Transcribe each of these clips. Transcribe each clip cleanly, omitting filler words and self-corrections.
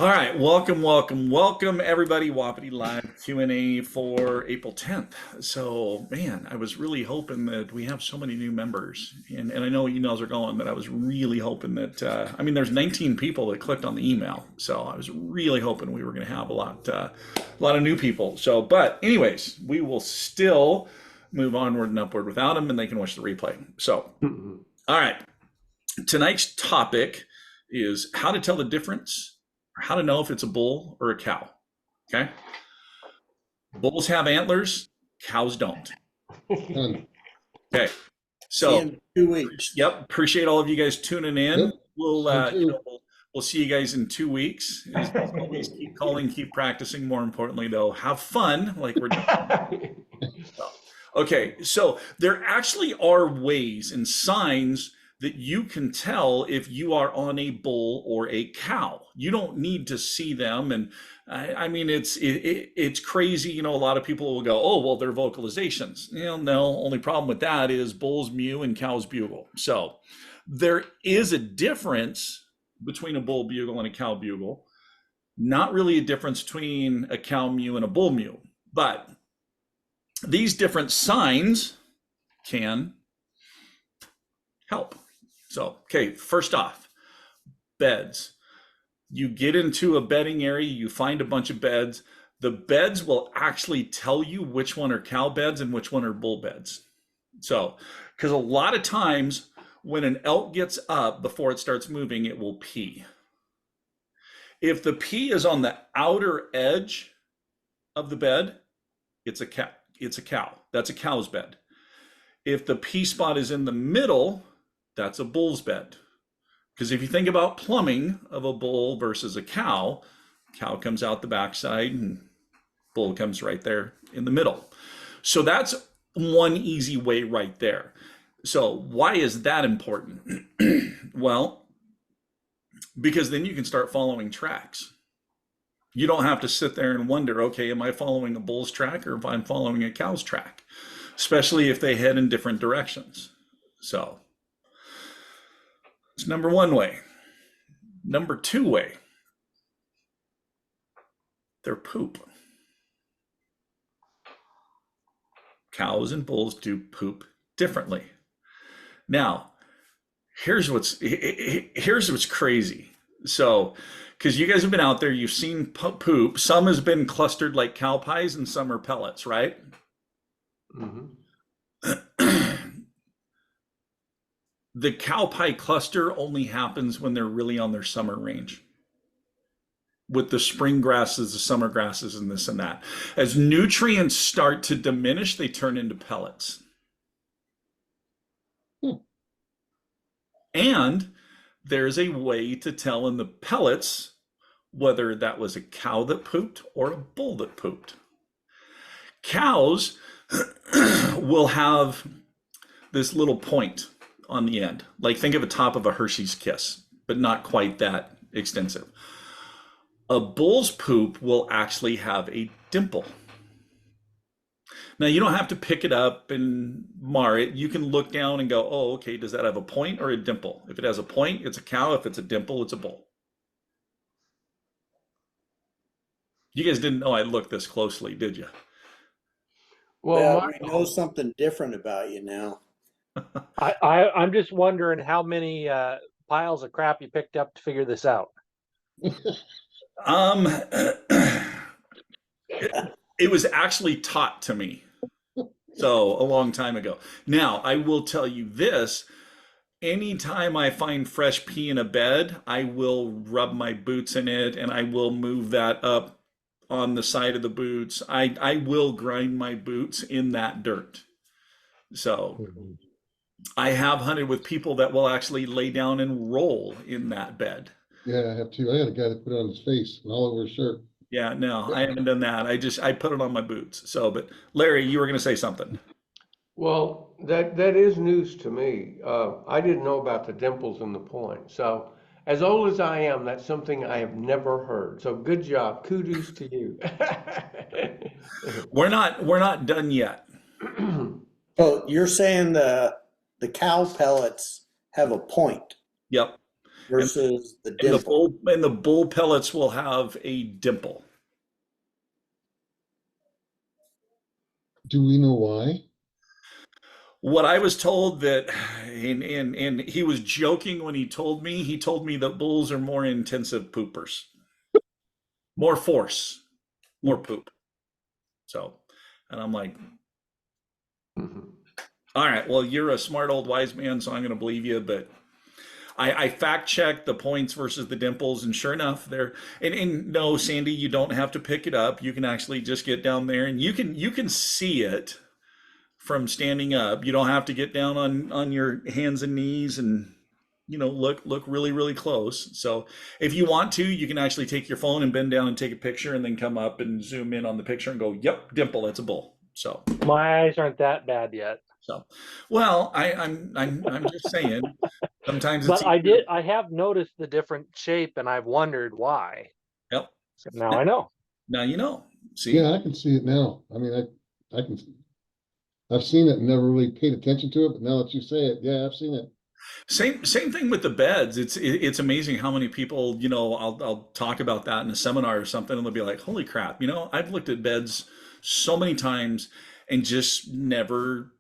All right, welcome everybody. Wapiti Live Q&A for April 10th. So, man, I was really hoping that we have so many new members, and I know emails are going, but I was really hoping that I mean, there's 19 people that clicked on the email, so I was really hoping we were going to have a lot of new people. So, but anyways, we will still move onward and upward without them, and they can watch the replay. So, all right, tonight's topic is how to tell the difference or how to know if it's a bull or a cow. Okay. Bulls have antlers, cows don't. Done. Okay. See you So, in 2 weeks. yep. Appreciate all of you guys tuning in. Yep. You too. We'll see you guys in 2 weeks. As always, keep calling, keep practicing. More importantly, though, have fun like we're doing. Okay, so there actually are ways and signs that you can tell if you are on a bull or a cow. You don't need to see them, and I mean it's crazy. A lot of people will go, "Oh, well, they're vocalizations." No. Only problem with that is bulls mew and cows bugle. So there is a difference between a bull bugle and a cow bugle. Not really a difference between a cow mew and a bull mew, but these different signs can help. So, okay, first off, beds. You get into a bedding area, you find a bunch of beds. The beds will actually tell you which one are cow beds and which one are bull beds. So, because a lot of times when an elk gets up before it starts moving, it will pee. If the pee is on the outer edge of the bed, it's a cow. That's a cow's bed. If the pee spot is in the middle, that's a bull's bed. Because if you think about plumbing of a bull versus a cow comes out the backside and bull comes right there in the middle. So that's one easy way right there. So why is that important? Well, because then you can start following tracks. You don't have to sit there and wonder, okay, am I following a bull's track or if I'm following a cow's track? Especially if they head in different directions. So it's number one way. Number two way, their poop. Cows and bulls do poop differently. Now, here's what's crazy. So, because you guys have been out there, you've seen poop. Some has been clustered like cow pies and some are pellets, right? Mm-hmm. The cow pie cluster only happens when they're really on their summer range with the spring grasses, the summer grasses, and this and that. As nutrients start to diminish, they turn into pellets. And there's a way to tell in the pellets whether that was a cow that pooped or a bull that pooped. Cows will have this little point on the end. Like think of the top of a Hershey's Kiss, but not quite that extensive. A bull's poop will actually have a dimple. Now you don't have to pick it up and mar it. You can look down and go, oh, okay, does that have a point or a dimple? If it has a point, it's a cow. If it's a dimple, it's a bull. You guys didn't know I looked this closely, did you? Well, we know something different about you now. I'm just wondering how many piles of crap you picked up to figure this out. It was actually taught to me. So a long time ago. Now, I will tell you this. Anytime I find fresh pee in a bed, I will rub my boots in it and I will move that up on the side of the boots. I will grind my boots in that dirt. So I have hunted with people that will actually lay down and roll in that bed. Yeah, I have too. I had a guy that put it on his face and all over his shirt. Yeah, no, I haven't done that. I put it on my boots. So, but Larry, you were going to say something. Well, that is news to me. I didn't know about the dimples and the point. So, as old as I am, that's something I have never heard. So, good job. Kudos to you. We're not done yet. So you're saying the cow pellets have a point. Yep. versus the And dimple. the bull pellets will have a dimple. Do we know why? What I was told that, and he was joking when he told me that bulls are more intensive poopers, more force, more poop. So, and I'm like, Mhm. all right, well, you're a smart old wise man, so I'm going to believe you. But I fact checked the points versus the dimples, and sure enough, they're and no, Sandy, you don't have to pick it up. You can actually just get down there, and you can see it from standing up. You don't have to get down on your hands and knees and look really really close. So if you want to, you can actually take your phone and bend down and take a picture, and then come up and zoom in on the picture and go, "Yep, dimple, it's a bull." So My eyes aren't that bad yet. so well, I'm just saying. Sometimes it's But easier. I have noticed the different shape and I've wondered why. Yep. So now I know. Now you know. See? Yeah, I can see it now. I mean, I can, I've seen it and never really paid attention to it, but now that you say it, yeah, I've seen it. Same thing with the beds. It's amazing how many people, I'll talk about that in a seminar or something, and they'll be like, "Holy crap, I've looked at beds so many times and just never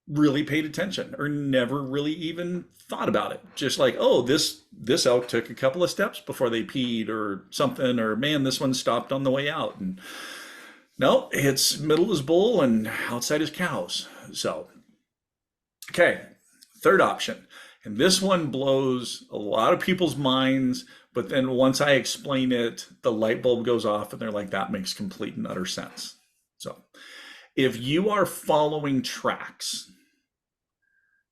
really paid attention or never really even thought about it. Just like, oh, this elk took a couple of steps before they peed or something, or man, this one stopped on the way out." And no, it's middle is bull and outside is cows. So, okay, third option. And this one blows a lot of people's minds, but then once I explain it, the light bulb goes off and they're like, that makes complete and utter sense. So, if you are following tracks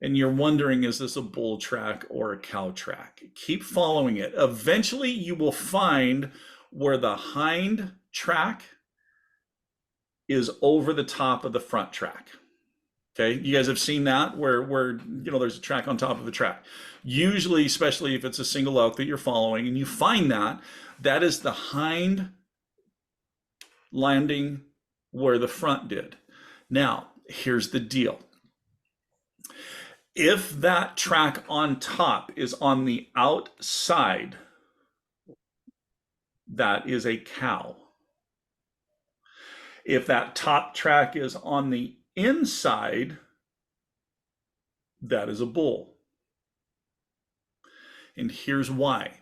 and you're wondering, is this a bull track or a cow track? Keep following it. Eventually, you will find where the hind track is over the top of the front track. Okay, you guys have seen that where there's a track on top of a track. Usually, especially if it's a single elk that you're following, and you find that is the hind landing where the front did. Now, here's the deal. If that track on top is on the outside, that is a cow. If that top track is on the inside, that is a bull. And here's why.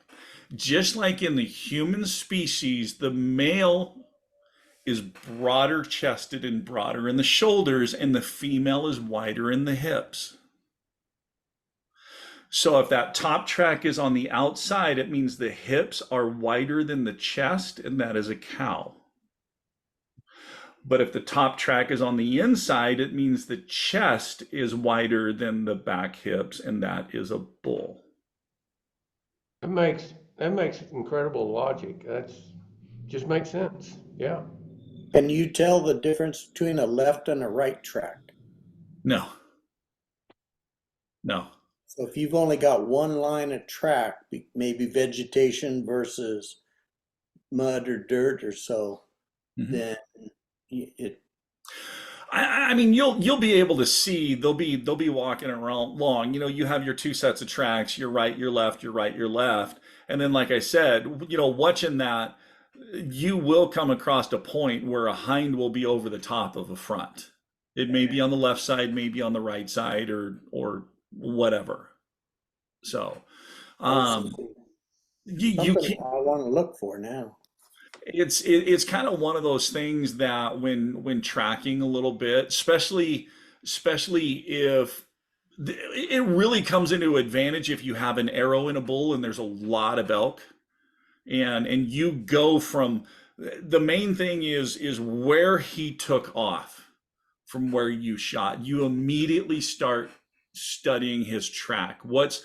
Just like in the human species, the male is broader chested and broader in the shoulders, and the female is wider in the hips. So if that top track is on the outside, it means the hips are wider than the chest, and that is a cow. But if the top track is on the inside, it means the chest is wider than the back hips, and that is a bull. That makes incredible logic. That's just makes sense. Yeah. Can you tell the difference between a left and a right track? No. No. So if you've only got one line of track, maybe vegetation versus mud or dirt or so, then it. I mean, you'll be able to see. They'll be walking around long. You have your two sets of tracks. Your right, your left, your right, your left, and then, like I said, watching that, you will come across a point where a hind will be over the top of a front. It may be on the left side, maybe on the right side, or whatever. So, you Something can. I want to look for now. It's kind of one of those things that when tracking a little bit, especially if it really comes into advantage if you have an arrow in a bull and there's a lot of elk, and you go from the main thing is where he took off from where you shot. You immediately start studying his track. What's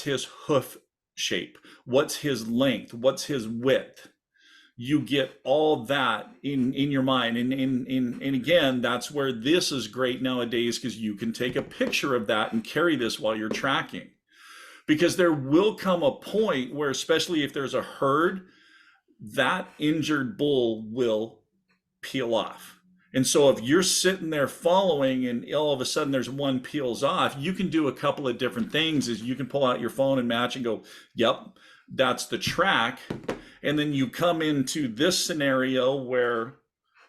his hoof shape? What's his length? What's his width? You get all that in your mind, and again, that's where this is great nowadays, because you can take a picture of that and carry this while you're tracking, because there will come a point where, especially if there's a herd, that injured bull will peel off, And so if you're sitting there following and all of a sudden there's one peels off, you can do a couple of different things. Is you can pull out your phone and match and go, yep, that's the track. And then you come into this scenario where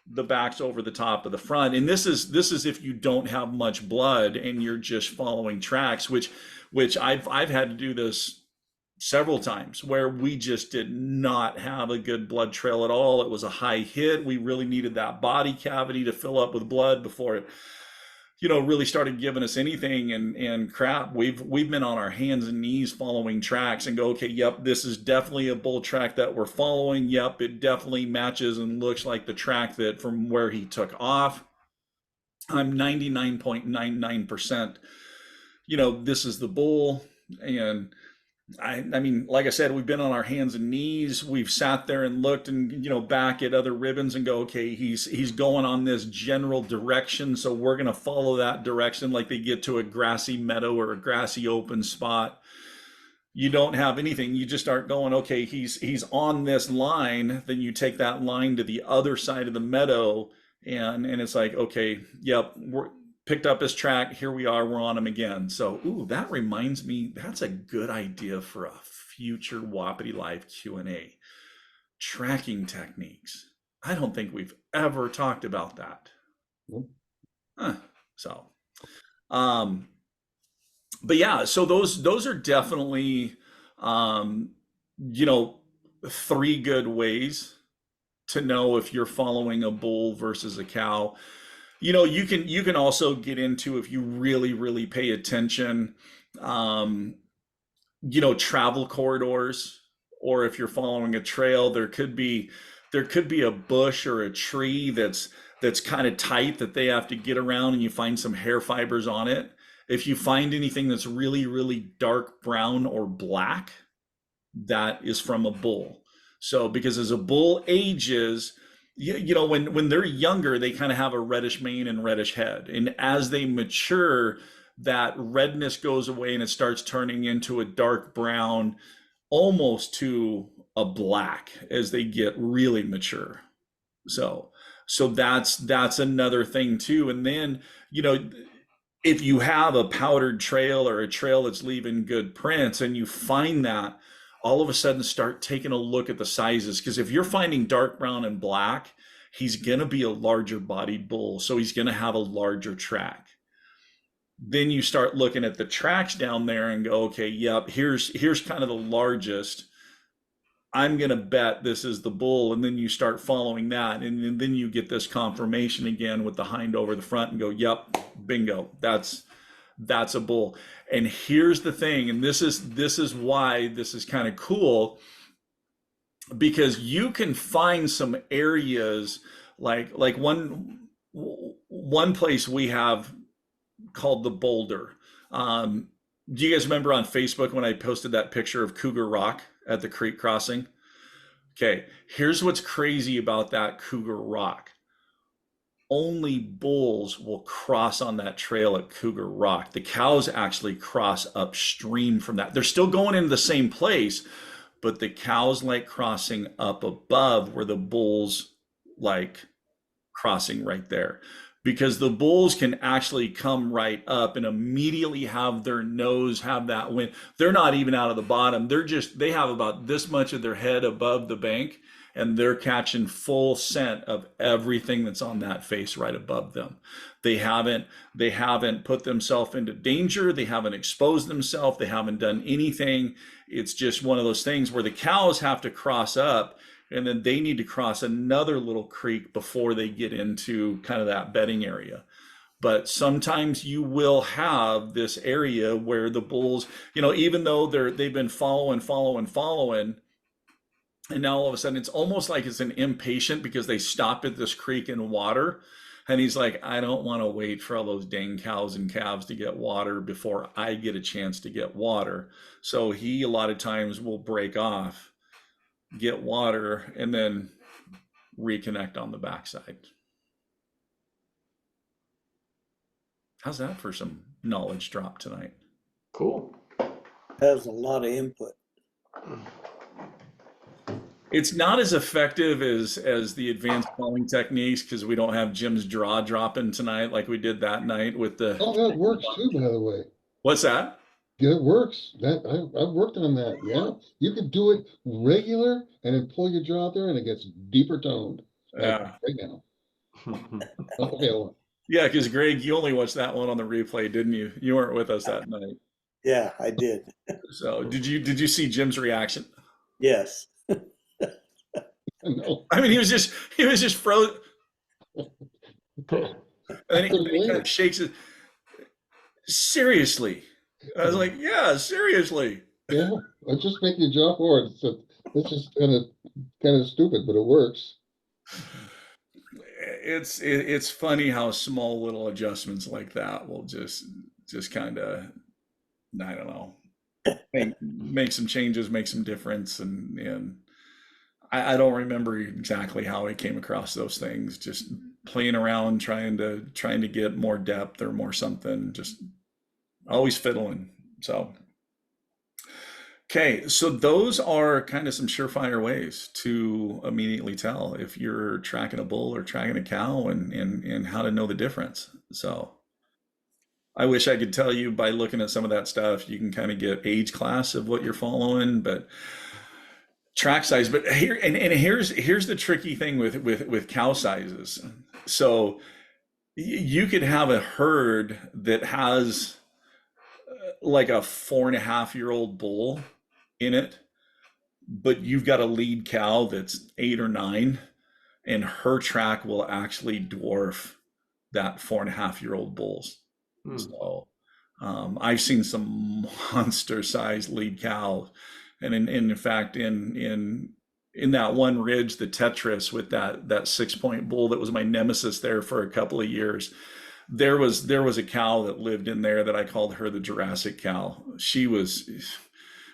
the back's over the top of the front. And this is if you don't have much blood and you're just following tracks, which I've had to do this several times where we just did not have a good blood trail at all. It was a high hit. We really needed that body cavity to fill up with blood before it, really started giving us anything. And crap, we've been on our hands and knees following tracks and go, okay, yep, this is definitely a bull track that we're following. Yep, it definitely matches and looks like the track that from where he took off. I'm 99.99%, this is the bull. And I mean, like I said, we've been on our hands and knees. We've sat there and looked and, back at other ribbons and go, okay, he's going on this general direction. So we're going to follow that direction. Like they get to a grassy meadow or a grassy open spot. You don't have anything. You just start going, okay, he's on this line. Then you take that line to the other side of the meadow. And it's like, okay, yep, we're picked up his track. Here we are. We're on him again. So, that reminds me. That's a good idea for a future Wapiti Live Q&A. Tracking techniques. I don't think we've ever talked about that. So, but yeah. So those are definitely, 3 good ways to know if you're following a bull versus a cow. You can also get into, if you really, really pay attention, travel corridors, or if you're following a trail, there could be a bush or a tree that's kind of tight that they have to get around, and you find some hair fibers on it. If you find anything that's really, really dark brown or black, that is from a bull. So because as a bull ages, when they're younger, they kind of have a reddish mane and reddish head. And as they mature, that redness goes away and it starts turning into a dark brown, almost to a black as they get really mature. So that's another thing too. And then, if you have a powdered trail or a trail that's leaving good prints and you find that, all of a sudden start taking a look at the sizes. Because if you're finding dark brown and black, he's going to be a larger bodied bull. So he's going to have a larger track. Then you start looking at the tracks down there and go, okay, yep, here's kind of the largest. I'm going to bet this is the bull. And then you start following that. And then you get this confirmation again with the hind over the front and go, yep, bingo, that's a bull. And here's the thing, and this is why this is kind of cool, because you can find some areas like one place we have called the Boulder. Do you guys remember on Facebook when I posted that picture of Cougar Rock at the creek crossing? Okay, here's what's crazy about that Cougar Rock. Only bulls will cross on that trail at Cougar Rock. The cows actually cross upstream from that. They're still going into the same place, but the cows like crossing up above where the bulls like crossing right there. Because the bulls can actually come right up and immediately have their nose have that wind. They're not even out of the bottom. They have about this much of their head above the bank, and they're catching full scent of everything that's on that face right above them. They haven't put themselves into danger. They haven't exposed themselves. They haven't done anything. It's just one of those things where the cows have to cross up, and then they need to cross another little creek before they get into kind of that bedding area. But sometimes you will have this area where the bulls, even though they've been following, and now all of a sudden it's almost like it's an impatient because they stopped at this creek in water. And he's like, I don't want to wait for all those dang cows and calves to get water before I get a chance to get water. So he a lot of times will break off, get water, and then reconnect on the backside. How's that for some knowledge drop tonight? Cool. Has a lot of input. It's not as effective as the advanced calling techniques because we don't have Jim's draw dropping tonight like we did that night with the. Oh, that works too, by the way. What's that? Yeah, it works. I've worked on that. Yeah, you could do it regular and then pull your jaw out there, and it gets deeper toned. Like Yeah. right now. Okay, hold Yeah, because Greg, you only watched that one on the replay, didn't you? You weren't with us that night. Yeah, I did. So did you see Jim's reaction? Yes. on. No, I mean, he was just frozen, and then I couldn't he believe kind it. of shakes it. Seriously, I was like, yeah, seriously. Yeah, I just make your jaw forward. It's just kind of stupid, but it works. It's funny how small little adjustments like that will just kind of, I don't know, make some changes, make some difference, and I don't remember exactly how I came across those things. Just playing around, trying to get more depth or more something. Just always fiddling. So. Okay, so those are kind of some surefire ways to immediately tell if you're tracking a bull or tracking a cow and how to know the difference. So I wish I could tell you by looking at some of that stuff, you can kind of get age class of what you're following, but track size. But here and here's the tricky thing with cow sizes. So you could have a herd that has like a 4.5-year-old bull in it, but you've got a lead cow that's 8 or 9, and her track will actually dwarf that 4.5-year-old bull's. Hmm. So I've seen some monster sized lead cows, and in fact in that one ridge, the Tetris with that 6-point bull that was my nemesis there for a couple of years. There was a cow that lived in there that I called her the Jurassic cow.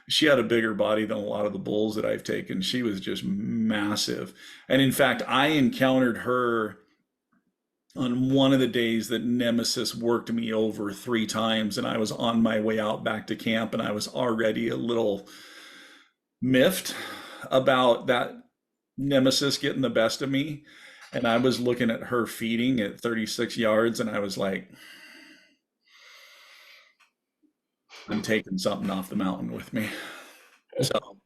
She had a bigger body than a lot of the bulls that I've taken. She was just massive. And in fact, I encountered her on one of the days that Nemesis worked me over 3 times, and I was on my way out back to camp, and I was already a little miffed about that Nemesis getting the best of me. And I was looking at her feeding at 36 yards, and I was like, I'm taking something off the mountain with me. So,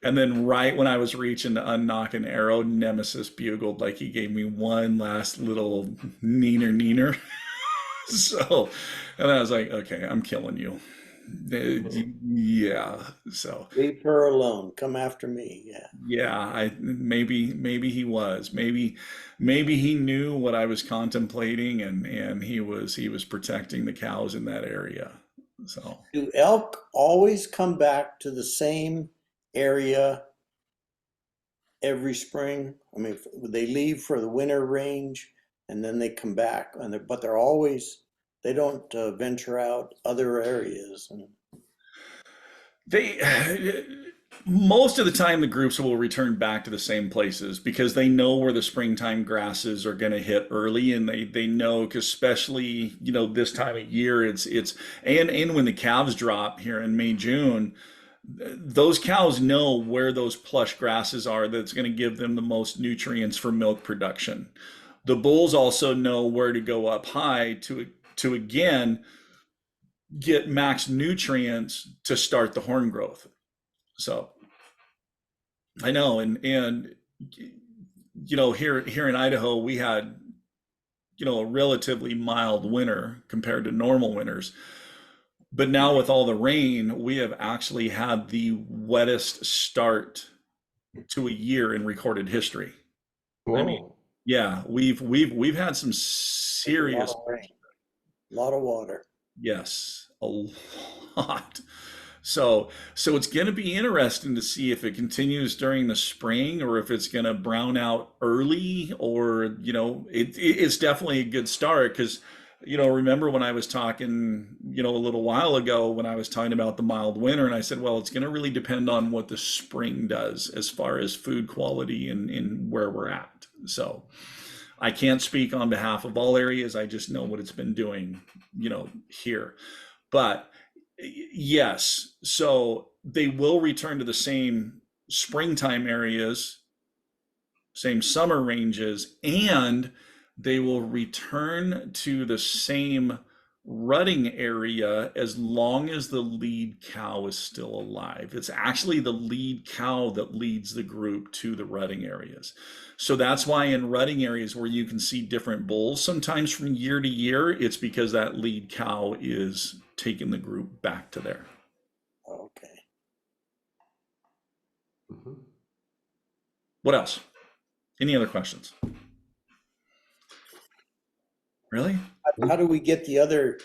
and then right when I was reaching to unnock an arrow, Nemesis bugled like he gave me one last little neener. So, and I was like, okay, I'm killing you. Yeah. So, Leave her alone. Come after me. Yeah. yeah, maybe he was. Maybe he knew what I was contemplating, and he was protecting the cows in that area. So. Do elk always come back to the same area every spring? I mean, they leave for the winter range and then they come back, but they're always, they don't venture out other areas. And They most of the time the groups will return back to the same places because they know where the springtime grasses are going to hit early, and they know, 'cause especially this time of year it's and when the calves drop here in May, June, those cows know where those plush grasses are that's going to give them the most nutrients for milk production. The bulls also know where to go up high to again get max nutrients to start the horn growth. So I know, and here in Idaho we had a relatively mild winter compared to normal winters, but now with all the rain, we have actually had the wettest start to a year in recorded history. I mean, Whoa. yeah, we've had some a lot serious, of rain, a lot of water. yes, a lot. So it's going to be interesting to see if it continues during the spring or if it's going to brown out early, or it's definitely a good start because remember when I was talking a little while ago when I was talking about the mild winter, and I said, well, it's going to really depend on what the spring does as far as food quality and where we're at. So I can't speak on behalf of all areas. I just know what it's been doing here. But yes, so they will return to the same springtime areas, same summer ranges, and they will return to the same rutting area as long as the lead cow is still alive. It's actually the lead cow that leads the group to the rutting areas. So that's why in rutting areas where you can see different bulls sometimes from year to year, it's because that lead cow is taking the group back to there. Okay. Mhm. What else? Any other questions? Really? How do we get the other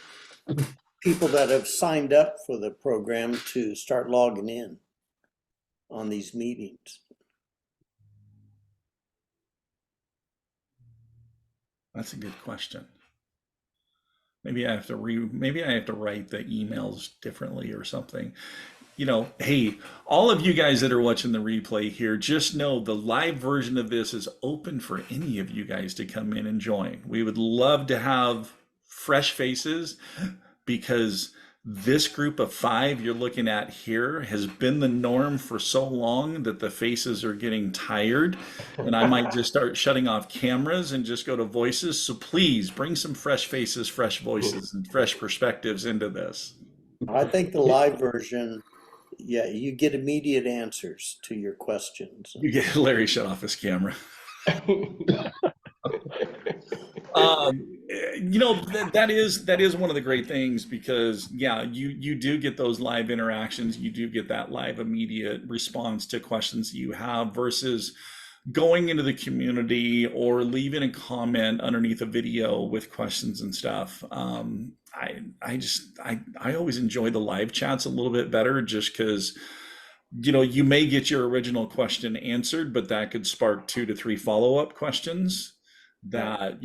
people that have signed up for the program to start logging in on these meetings? That's a good question. Maybe I have to write the emails differently or something. Hey, all of you guys that are watching the replay here, just know the live version of this is open for any of you guys to come in and join. We would love to have fresh faces because this group of 5 you're looking at here has been the norm for so long that the faces are getting tired, and I might just start shutting off cameras and just go to voices. So please bring some fresh faces, fresh voices, and fresh perspectives into this. I think the live version, yeah, you get immediate answers to your questions. You get Larry shut off his camera. That is one of the great things, because you do get those live interactions. You do get that live immediate response to questions you have, versus going into the community or leaving a comment underneath a video with questions and stuff. I always enjoy the live chats a little bit better, just because you may get your original question answered, but that could spark 2 to 3 follow-up questions that,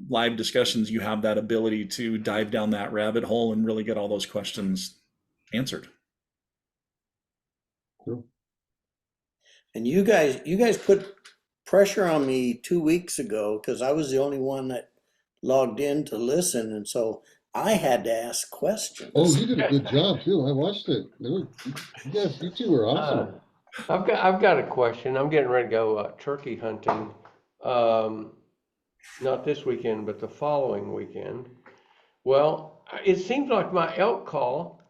live discussions, you have that ability to dive down that rabbit hole and really get all those questions answered. Cool. And you guys put pressure on me 2 weeks ago because I was the only one that logged in to listen, and so I had to ask questions. Oh, you did a good job too. I watched it. You two were awesome. I've got a question. I'm getting ready to go turkey hunting. Not this weekend, but the following weekend. Well, it seems like my elk call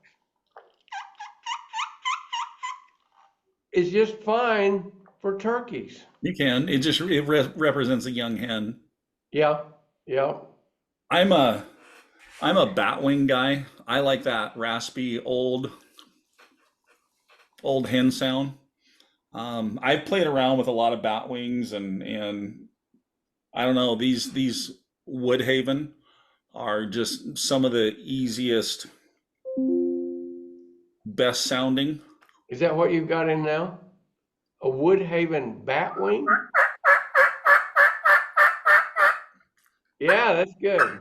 is just fine for turkeys. You can. It represents a young hen. Yeah, yeah. I'm a batwing guy. I like that raspy old hen sound. I've played around with a lot of batwings, and I don't know, these Woodhaven are just some of the easiest, best sounding. Is that what you've got in now? A Woodhaven batwing? Yeah, that's good.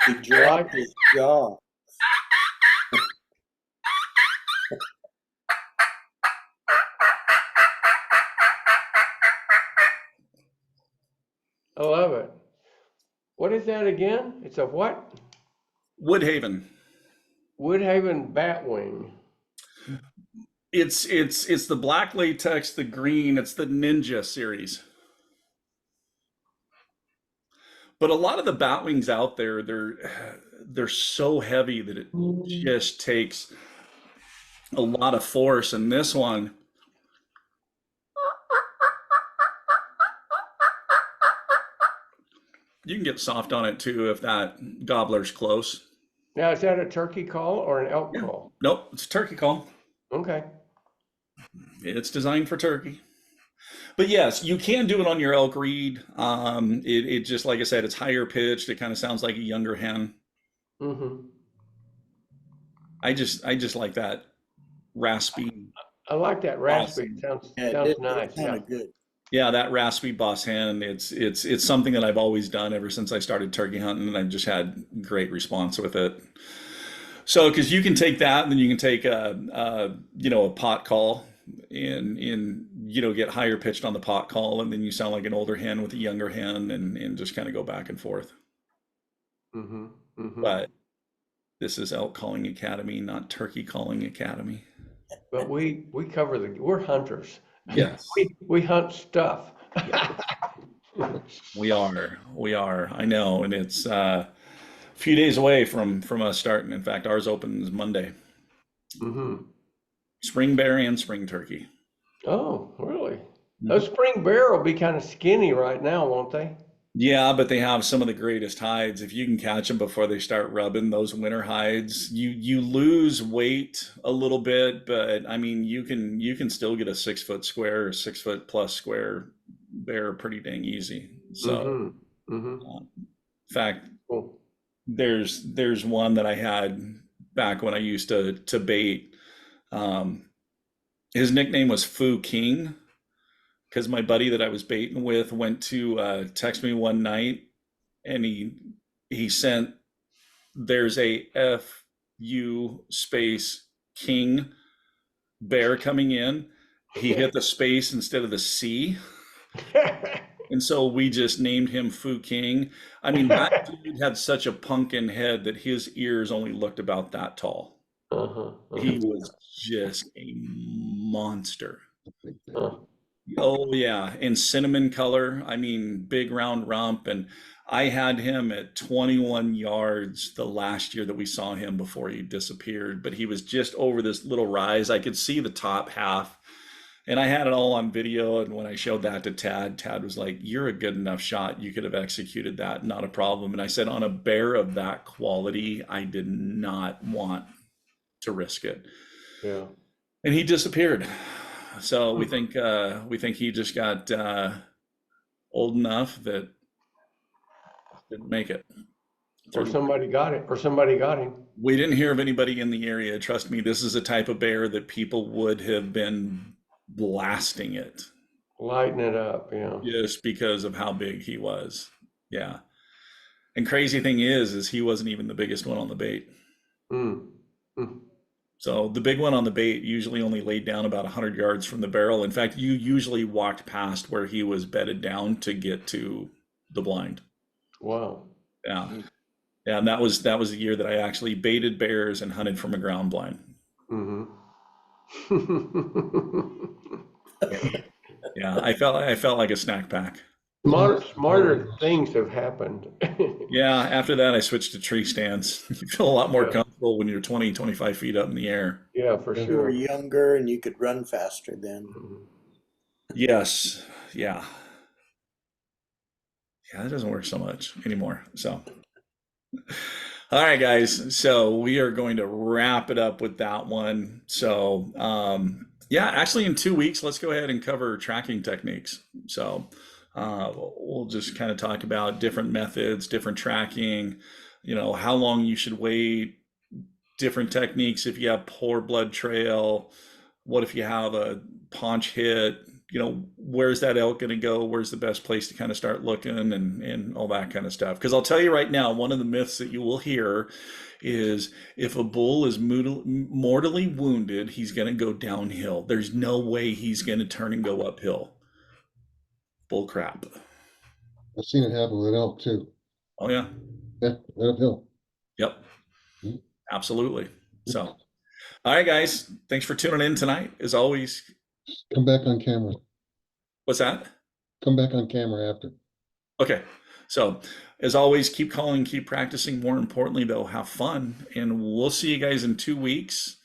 He dropped his jaw. I love it. What is that again? It's a what? Woodhaven. Woodhaven batwing. It's the black latex, the green. It's the Ninja series. But a lot of the batwings out there, they're so heavy that it just takes a lot of force. And this one, you can get soft on it too if that gobbler's close. Now, is that a turkey call or an elk call? Nope, it's a turkey call. Okay. It's designed for turkey. But yes, you can do it on your elk reed. It just, like I said, it's higher pitched. It kind of sounds like a younger hen. Mm-hmm. I just like that raspy. I like that raspy. Awesome. Sounds nice. Kind of good. Yeah, that raspy boss hen. It's something that I've always done ever since I started turkey hunting, and I've just had great response with it. So, because you can take that, and then you can take a pot call and get higher pitched on the pot call, and then you sound like an older hen with a younger hen, and just kind of go back and forth. Mm-hmm. Mm-hmm. But This is Elk Calling Academy, not Turkey Calling Academy. But we cover we're hunters. Yes, We hunt stuff. we are. We are. I know, and it's a few days away from us starting. In fact, ours opens Monday. Hmm. Spring bear and spring turkey. Oh, really? Mhm. Those spring bear will be kind of skinny right now, won't they? Yeah, but they have some of the greatest hides. If you can catch them before they start rubbing those winter hides, you lose weight a little bit, but I mean you can still get a 6 foot square or 6 foot plus square bear pretty dang easy. So, Mm-hmm. Mm-hmm. in fact, Cool. there's one that I had back when I used to bait. Um, his nickname was Foo King because my buddy that I was baiting with went to text me one night and he sent there's a FU space king bear coming in. He hit the space instead of the C. And so we just named him Fu King. I mean, that dude had such a pumpkin head that his ears only looked about that tall. Uh-huh. He was just a monster. Uh-huh. Oh yeah, in cinnamon color. I mean, big round rump, and I had him at 21 yards the last year that we saw him before he disappeared. But he was just over this little rise. I could see the top half, and I had it all on video. And when I showed that to Tad, Tad was like, "You're a good enough shot. You could have executed that, not a problem." And I said, on a bear of that quality, I did not want to risk it. Yeah. And he disappeared. So we Hmm. think he just got old enough that didn't make it Or through the. somebody got it, or somebody got him. We didn't hear of anybody in the area. Trust me, this is a type of bear that people would have been blasting it Lighten it up, yeah. just because of how big he was. Yeah. And crazy thing is he wasn't even the biggest one on the bait. Mm. Mm. So the big one on the bait usually only laid down about 100 yards from the barrel. In fact, you usually walked past where he was bedded down to get to the blind. Wow. Yeah. Yeah, and that was the year that I actually baited bears and hunted from a ground blind. Mm-hmm. Yeah. Yeah, I felt like a snack pack. Smarter things have happened. Yeah, after that I switched to tree stands. You feel a lot more Yeah, comfortable when you're 20, 25 feet up in the air. yeah, for You were sure. younger and you could run faster then. Mhm. Yes. Yeah. Yeah, that doesn't work so much anymore. So, all right, guys. So we are going to wrap it up with that one. So, yeah, actually, in 2 weeks, let's go ahead and cover tracking techniques. So, we'll just kind of talk about different methods, different tracking, how long you should wait, different techniques if you have poor blood trail. What if you have a paunch hit? Where's that elk going to go? Where's the best place to kind of start looking and all that kind of stuff? Because I'll tell you right now, one of the myths that you will hear is if a bull is mortally wounded, he's going to go downhill. There's no way he's going to turn and go uphill. Bull crap. I've seen it happen with an elk too. Oh, yeah. Yeah, right uphill. Yep. Mhm. Absolutely. So, all right, guys. Thanks for tuning in tonight. As always, Come back on camera. what's that? Come back on camera after. Okay. So, as always, keep calling, keep practicing. More importantly, though, have fun. And we'll see you guys in 2 weeks.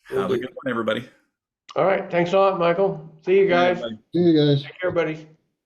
Have a good one, everybody. All right. Thanks a lot, Michael. See you All right, guys. everybody. See you guys. Take care, buddy.